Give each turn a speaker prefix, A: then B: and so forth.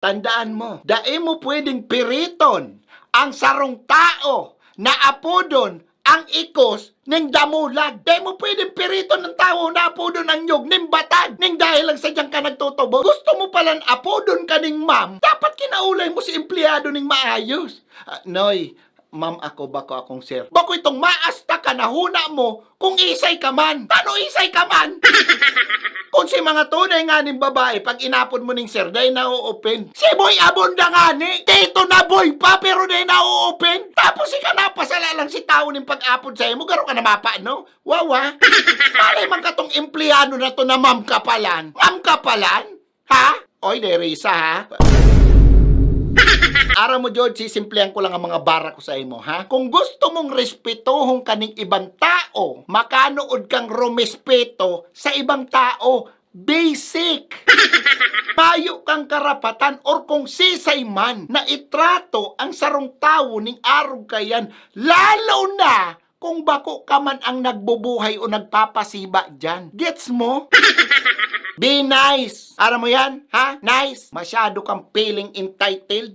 A: Tandaan mo, dai mo pwedeng piriton ang sarong tao na apodon ang ikos ning damulag. Dai mo pwedeng piriton ng tao na apodon ang nyog ning batag. Ning dahil lang sadyang ka nagtutubo. Gusto mo palang apodon ka ning ma'am, dapat kinaulay mo si empleyado ning maayos. Noy, ma'am ako, bako akong sir. Bako itong maasta ka na huna mo kung isay ka man. Tano isay ka man? Kung si mga tunay nga ning babae, pag inapon mo ning sir, dahil na-open. Si boy abonda nga ni. Dito na boy pa, pero dahil na-open. Tapos ika napasala lang si tao ning pag-apon sa'yo mo, garo ka na mapa, no? Wawa. Malay man ka tong empleyado na to na ma'am kapalan. Ma'am kapalan? Ha? Oy, Derisa, ha? Ara mo, George, sisimplihan ko lang ang mga bara ko sa imo, ha? Kung gusto mong respetuhong kaning ibang tao, makanood kang rumespeto sa ibang tao. Basic! Payo kang karapatan or kung sisay man na itrato ang sarong tao ning arog kayan, lalo na kung bako ka man ang nagbubuhay o nagpapasiba dyan. Gets mo? Be nice! Ara mo yan, ha? Nice! Masyado kang feeling entitled.